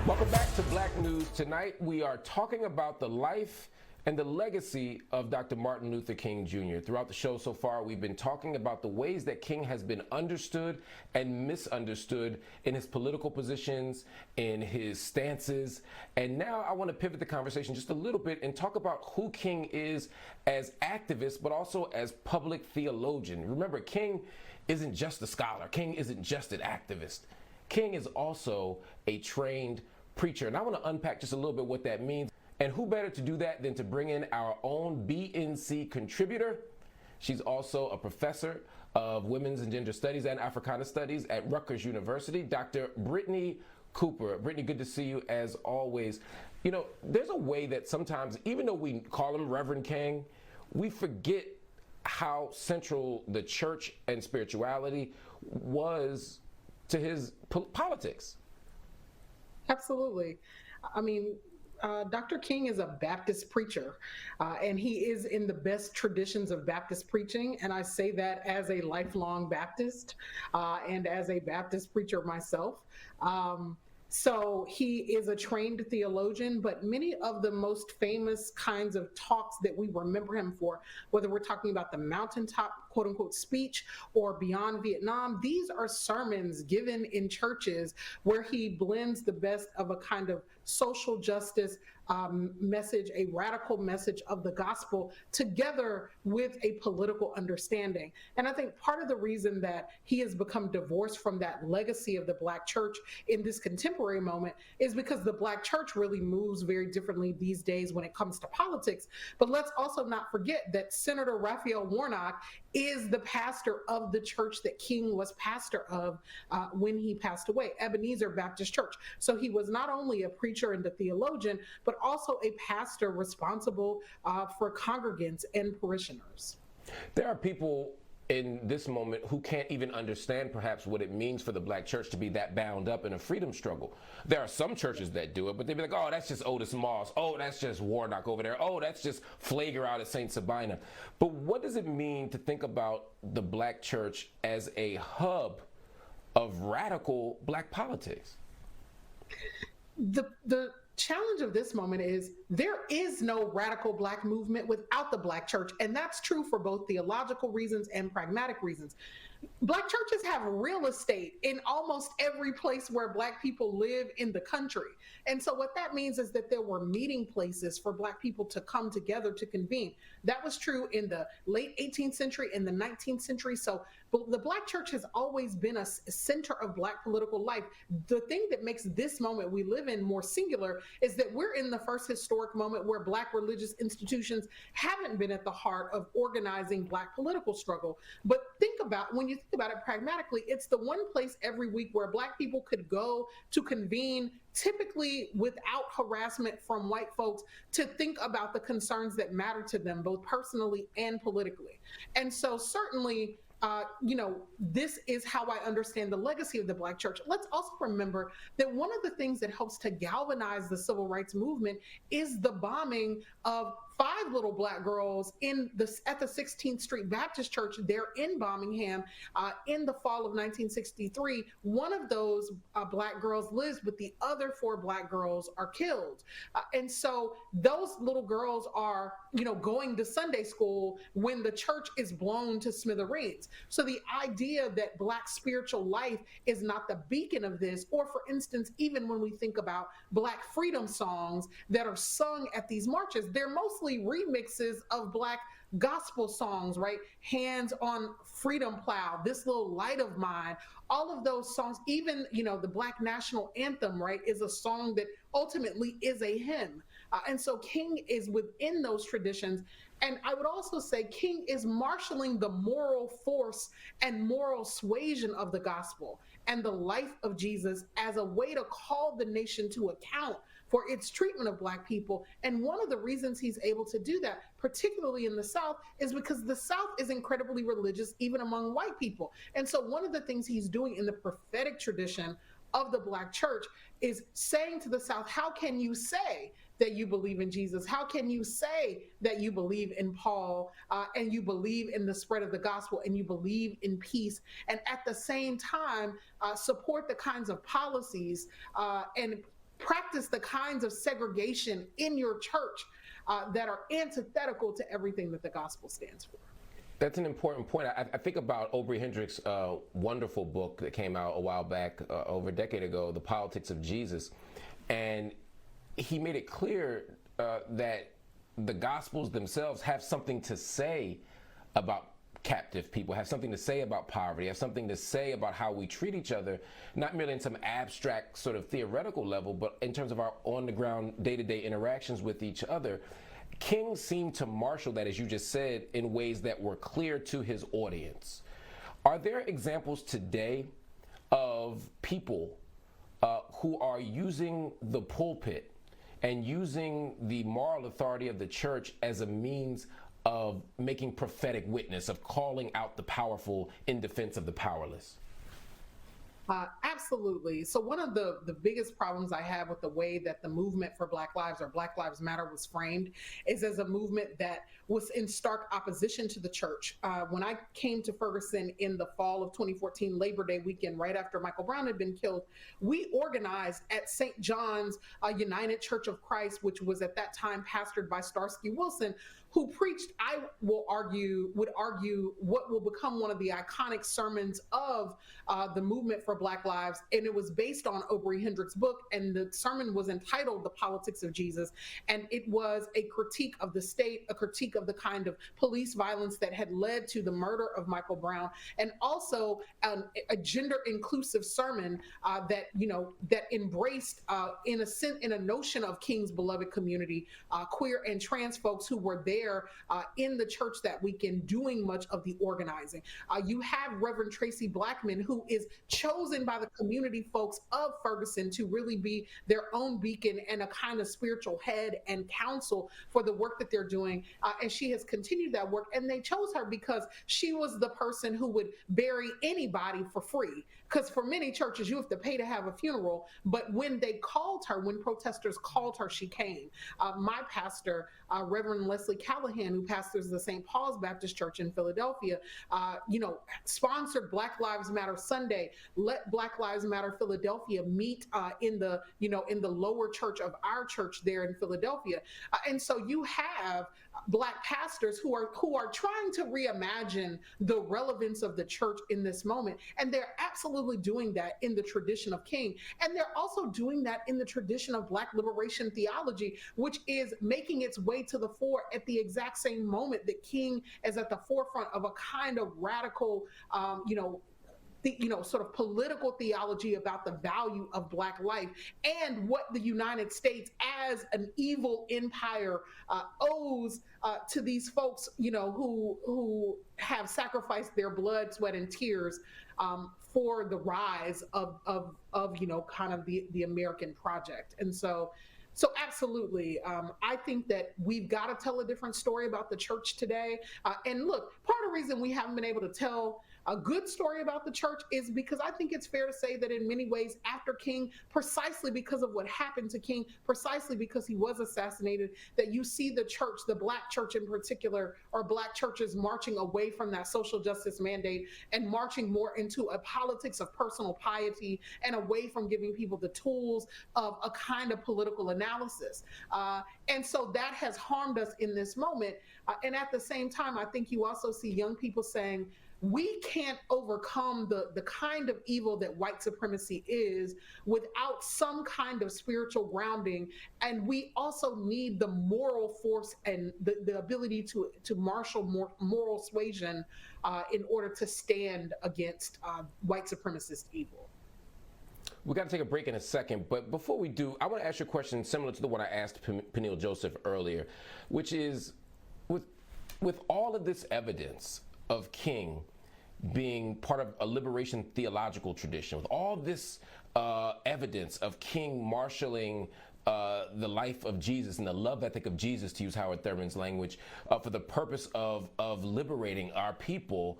Welcome back to Black News. Tonight we are talking about the life and the legacy of Dr. Martin Luther King Jr. Throughout the show so far, we've been talking about the ways that King has been understood and misunderstood in his political positions, in his stances. And now I want to pivot the conversation just a little bit and talk about who King is as activist, but also as public theologian. Remember, King isn't just a scholar. King isn't just an activist. King is also a trained preacher. And I want to unpack just a little bit what that means. And who better to do that than to bring in our own BNC contributor? She's also a professor of women's and gender studies and Africana studies at Rutgers University, Dr. Brittney Cooper. Brittney, good to see you as always. You know, there's a way that sometimes, even though we call him Reverend King, we forget how central the church and spirituality was to his politics. Absolutely. I mean, Dr. King is a Baptist preacher, and he is in the best traditions of Baptist preaching. And I say that as a lifelong Baptist and as a Baptist preacher myself. So he is a trained theologian, but many of the most famous kinds of talks that we remember him for, whether we're talking about the mountaintop, quote unquote, speech or Beyond Vietnam, these are sermons given in churches where he blends the best of a kind of social justice message, a radical message of the gospel, together with a political understanding. And I think part of the reason that he has become divorced from that legacy of the Black church in this contemporary moment is because the Black church really moves very differently these days when it comes to politics. But let's also not forget that Senator Raphael Warnock is the pastor of the church that King was pastor of when he passed away, Ebenezer Baptist Church. So he was not only a preacher and a theologian, but also a pastor responsible for congregants and parishioners. There are people in this moment who can't even understand perhaps what it means for the Black church to be that bound up in a freedom struggle. There are some churches that do it, but they'd be like, oh, that's just Otis Moss. Oh, that's just Warnock over there. Oh, that's just Flager out at St. Sabina. But what does it mean to think about the Black church as a hub of radical Black politics? The challenge of this moment is there is no radical Black movement without the Black church. And that's true for both theological reasons and pragmatic reasons. Black churches have real estate in almost every place where Black people live in the country. And so what that means is that there were meeting places for Black people to come together to convene. That was true in the late 18th century, in the 19th century. So the Black church has always been a center of Black political life. The thing that makes this moment we live in more singular is that we're in the first historic moment where Black religious institutions haven't been at the heart of organizing Black political struggle. But when you think about it pragmatically, it's the one place every week where Black people could go to convene, typically without harassment from white folks, to think about the concerns that matter to them, both personally and politically. And so certainly, this is how I understand the legacy of the Black church. Let's also remember that one of the things that helps to galvanize the civil rights movement is the bombing of 5 little Black girls at the 16th Street Baptist Church there in Birmingham in the fall of 1963. One of those Black girls lives, but the other 4 Black girls are killed. And so those little girls are, going to Sunday school when the church is blown to smithereens. So the idea that Black spiritual life is not the beacon of this, or for instance, even when we think about Black freedom songs that are sung at these marches, they're mostly remixes of Black gospel songs, right? Hands on Freedom Plow, This Little Light of Mine, all of those songs, even, the Black national anthem, right, is a song that ultimately is a hymn. And so King is within those traditions. And I would also say King is marshaling the moral force and moral suasion of the gospel and the life of Jesus as a way to call the nation to account for its treatment of Black people. And one of the reasons he's able to do that, particularly in the South, is because the South is incredibly religious, even among white people. And so one of the things he's doing in the prophetic tradition of the Black church is saying to the South, how can you say that you believe in Jesus? How can you say that you believe in Paul and you believe in the spread of the gospel and you believe in peace, and at the same time support the kinds of policies and practice the kinds of segregation in your church that are antithetical to everything that the gospel stands for. That's an important point. I think about Aubrey Hendricks' wonderful book that came out a while back, over a decade ago, The Politics of Jesus. And he made it clear that the Gospels themselves have something to say about captive people, have something to say about poverty, have something to say about how we treat each other, not merely in some abstract sort of theoretical level, but in terms of our on-the-ground, day-to-day interactions with each other. King seemed to marshal that, as you just said, in ways that were clear to his audience. Are there examples today of people who are using the pulpit and using the moral authority of the church as a means of making prophetic witness, of calling out the powerful in defense of the powerless? Absolutely. So one of the biggest problems I have with the way that the movement for Black Lives, or Black Lives Matter, was framed is as a movement that was in stark opposition to the church. When I came to Ferguson in the fall of 2014, Labor Day weekend, right after Michael Brown had been killed, we organized at St. John's United Church of Christ, which was at that time pastored by Starsky Wilson, who preached, would argue what will become one of the iconic sermons of the movement for Black Lives. And it was based on Aubrey Hendricks' book, and the sermon was entitled The Politics of Jesus. And it was a critique of the state, a critique of the kind of police violence that had led to the murder of Michael Brown, and also a gender inclusive sermon that embraced in a notion of King's beloved community, queer and trans folks who were there in the church that weekend doing much of the organizing. You have Reverend Tracy Blackman, who is chosen by the community folks of Ferguson to really be their own beacon and a kind of spiritual head and counsel for the work that they're doing. And she has continued that work. And they chose her because she was the person who would bury anybody for free. Because for many churches, you have to pay to have a funeral. But when they called her, when protesters called her, she came. My pastor, Reverend Leslie Callahan, who pastors the St. Paul's Baptist Church in Philadelphia, sponsored Black Lives Matter Sunday. Let Black Lives Matter Philadelphia meet in the lower church of our church there in Philadelphia. And so you have Black pastors who are trying to reimagine the relevance of the church in this moment. And they're absolutely doing that in the tradition of King. And they're also doing that in the tradition of Black liberation theology, which is making its way to the fore at the exact same moment that King is at the forefront of a kind of radical, sort of political theology about the value of Black life and what the United States as an evil empire owes to these folks, who have sacrificed their blood, sweat, and tears for the rise of kind of the American project. And so absolutely, I think that we've got to tell a different story about the church today. And look, part of the reason we haven't been able to tell a good story about the church is because I think it's fair to say that in many ways after King, precisely because of what happened to King, precisely because he was assassinated, that you see the church, the Black church in particular, or Black churches marching away from that social justice mandate and marching more into a politics of personal piety and away from giving people the tools of a kind of political analysis. And so that has harmed us in this moment. And at the same time, I think you also see young people saying, we can't overcome the kind of evil that white supremacy is without some kind of spiritual grounding. And we also need the moral force and the ability to marshal moral suasion in order to stand against white supremacist evil. We got to take a break in a second, but before we do, I want to ask you a question similar to the one I asked Peniel Joseph earlier, which is, with all of this evidence of King being part of a liberation theological tradition, with all this evidence of King marshaling the life of Jesus and the love ethic of Jesus, to use Howard Thurman's language, for the purpose of liberating our people,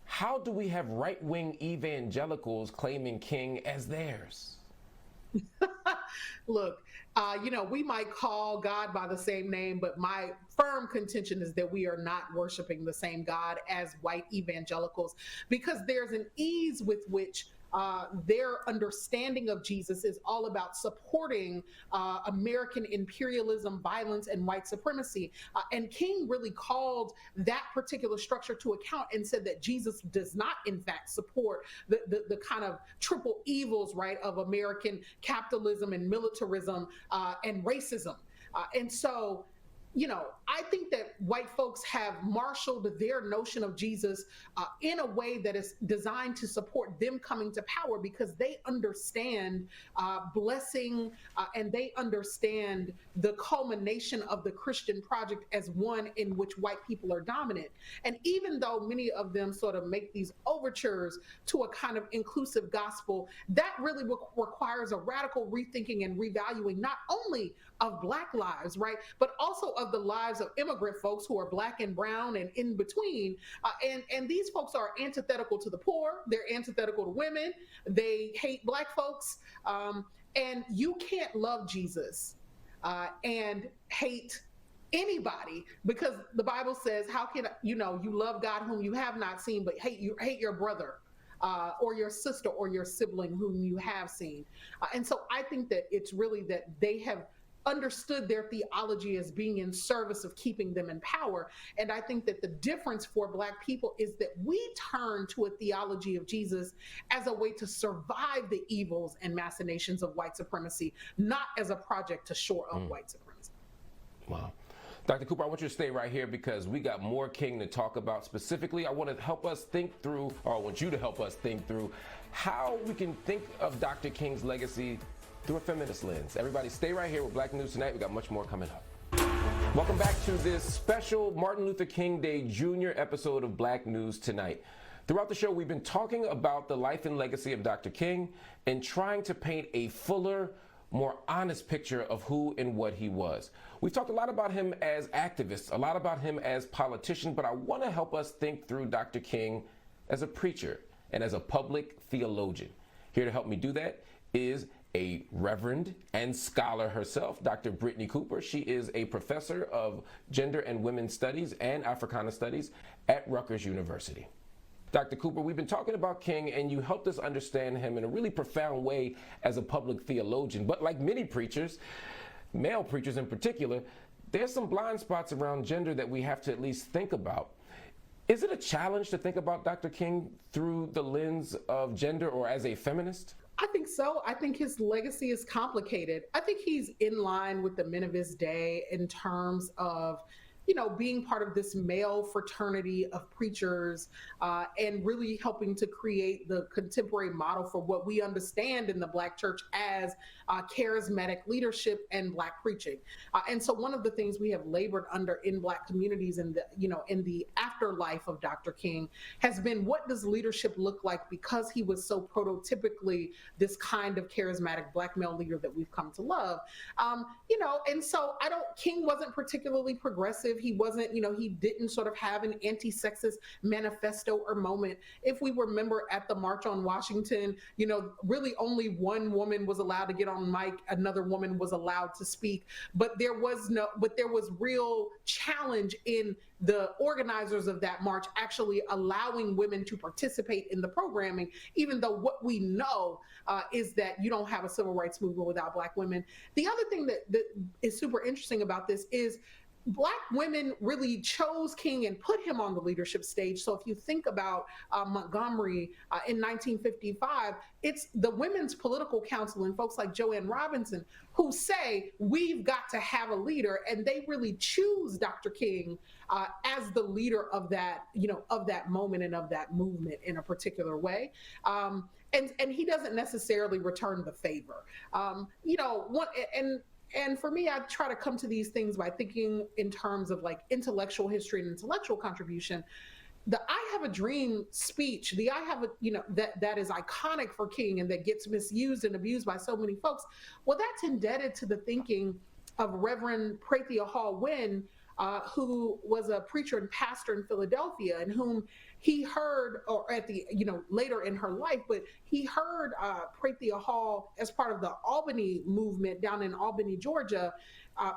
how do we have right-wing evangelicals claiming King as theirs? Look, we might call God by the same name, but my firm contention is that we are not worshiping the same God as white evangelicals, because there's an ease with which their understanding of Jesus is all about supporting American imperialism, violence, and white supremacy. And King really called that particular structure to account and said that Jesus does not, in fact, support the kind of triple evils, right, of American capitalism and militarism and racism. And so, I think that white folks have marshaled their notion of Jesus in a way that is designed to support them coming to power, because they understand blessing and they understand the culmination of the Christian project as one in which white people are dominant. And even though many of them sort of make these overtures to a kind of inclusive gospel, that really requires a radical rethinking and revaluing not only of Black lives, right, but also of the lives of immigrant folks who are Black and brown and in between. And these folks are antithetical to the poor. They're antithetical to women. They hate Black folks. And you can't love Jesus and hate anybody, because the Bible says, how can you love God whom you have not seen, but hate your brother or your sister or your sibling whom you have seen. And so I think that it's really that they have understood their theology as being in service of keeping them in power. And I think that the difference for Black people is that we turn to a theology of Jesus as a way to survive the evils and machinations of white supremacy, not as a project to shore up white supremacy. Wow. Dr. Cooper, I want you to stay right here because we got more King to talk about. Specifically, I want to help us think through, or I want you to help us think through how we can think of Dr. King's legacy through a feminist lens. Everybody stay right here with Black News Tonight. We got much more coming up. Welcome back to this special Martin Luther King Day Jr. episode of Black News Tonight. Throughout the show, we've been talking about the life and legacy of Dr. King and trying to paint a fuller, more honest picture of who and what he was. We've talked a lot about him as activist, a lot about him as politician, but I want to help us think through Dr. King as a preacher and as a public theologian. Here to help me do that is a reverend and scholar herself, Dr. Brittney Cooper. She is a professor of gender and women's studies and Africana studies at Rutgers University. Dr. Cooper, we've been talking about King, and you helped us understand him in a really profound way as a public theologian. But like many preachers, male preachers in particular, there's some blind spots around gender that we have to at least think about. Is it a challenge to think about Dr. King through the lens of gender or as a feminist? I think so. I think his legacy is complicated. I think he's in line with the men of his day in terms of, being part of this male fraternity of preachers and really helping to create the contemporary model for what we understand in the Black church as charismatic leadership and Black preaching. And so one of the things we have labored under in Black communities in the afterlife of Dr. King has been, what does leadership look like, because he was so prototypically this kind of charismatic Black male leader that we've come to love. And so King wasn't particularly progressive. He wasn't, he didn't sort of have an anti-sexist manifesto or moment. If we remember at the March on Washington, really only one woman was allowed to get on mic, another woman was allowed to speak, but there was real challenge in the organizers of that march actually allowing women to participate in the programming, even though what we know is that you don't have a civil rights movement without Black women. The other thing that is super interesting about this is Black women really chose King and put him on the leadership stage. So if you think about Montgomery in 1955, it's the Women's Political Council and folks like Joanne Robinson who say, we've got to have a leader. And they really choose Dr. King as the leader of that, of that moment and of that movement in a particular way. And he doesn't necessarily return the favor. And for me, I try to come to these things by thinking in terms of like intellectual history and intellectual contribution. The I Have a Dream speech, the I Have a, that is iconic for King and that gets misused and abused by so many folks. Well, that's indebted to the thinking of Reverend Prathia Hall Wynne, who was a preacher and pastor in Philadelphia, and whom he heard, or at the, later in her life, but he heard Prathia Hall as part of the Albany movement down in Albany, Georgia,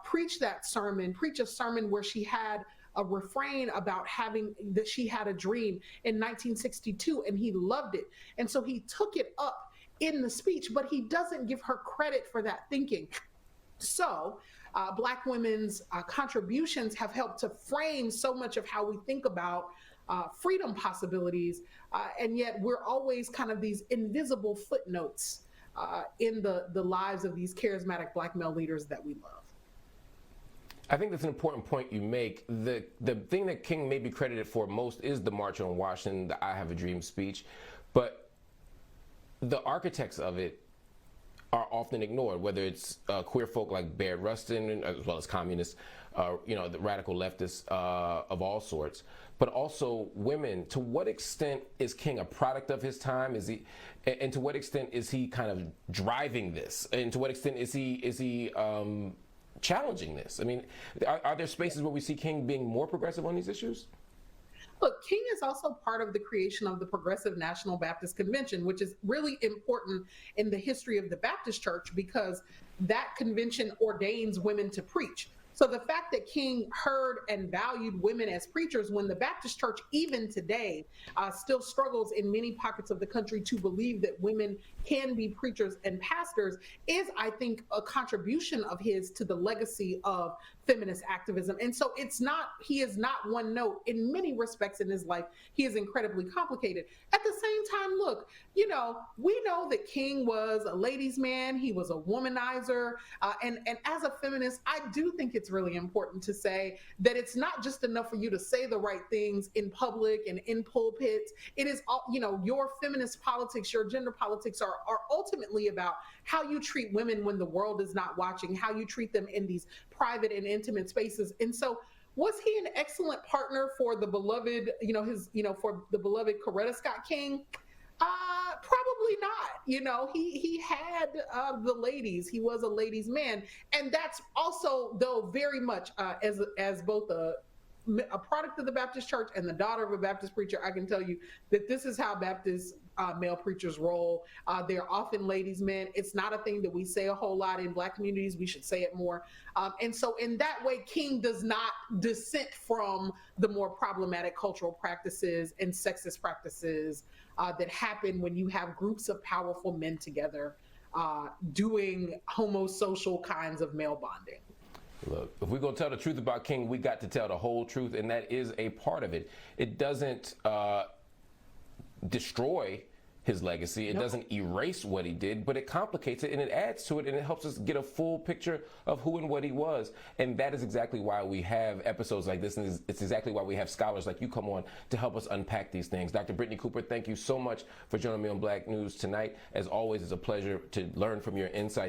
preach a sermon where she had a refrain about having that she had a dream in 1962 and he loved it. And so he took it up in the speech, but he doesn't give her credit for that thinking. So Black women's contributions have helped to frame so much of how we think about freedom possibilities, and yet we're always kind of these invisible footnotes in the lives of these charismatic Black male leaders that we love. I think that's an important point you make. The thing that King may be credited for most is the March on Washington, the I Have a Dream speech, but the architects of it are often ignored, whether it's queer folk like Baird Rustin, as well as communists, the radical leftists of all sorts, but also women. To what extent is King a product of his time? And to what extent is he kind of driving this? And to what extent is he challenging this? I mean, are there spaces where we see King being more progressive on these issues? Look, King is also part of the creation of the Progressive National Baptist Convention, which is really important in the history of the Baptist Church because that convention ordains women to preach. So the fact that King heard and valued women as preachers when the Baptist Church, even today, still struggles in many pockets of the country to believe that women can be preachers and pastors is, I think, a contribution of his to the legacy of feminist activism. And so he is not one note. In many respects in his life, he is incredibly complicated. At the same time, look, we know that King was a ladies' man. He was a womanizer. And as a feminist, I do think it's really important to say that it's not just enough for you to say the right things in public and in pulpits. It is, your feminist politics, your gender politics are ultimately about how you treat women when the world is not watching, how you treat them in these private and intimate spaces. And so was he an excellent partner for the beloved, for the beloved Coretta Scott King? Probably not. He had the ladies. He was a ladies' man, and that's also, though, very much as both a product of the Baptist Church and the daughter of a Baptist preacher. I can tell you that this is how Baptist male preachers roll. They're often ladies' men. It's not a thing that we say a whole lot in Black communities. We should say it more. And so in that way, King does not dissent from the more problematic cultural practices and sexist practices that happen when you have groups of powerful men together doing homosocial kinds of male bonding. Look, if we're going to tell the truth about King, we got to tell the whole truth, and that is a part of it. It doesn't destroy his legacy. It doesn't erase what he did, but it complicates it and it adds to it, and it helps us get a full picture of who and what he was. And that is exactly why we have episodes like this, and it's exactly why we have scholars like you come on to help us unpack these things. Dr. Brittney Cooper, thank you so much for joining me on Black News tonight. As always, it's a pleasure to learn from your insights.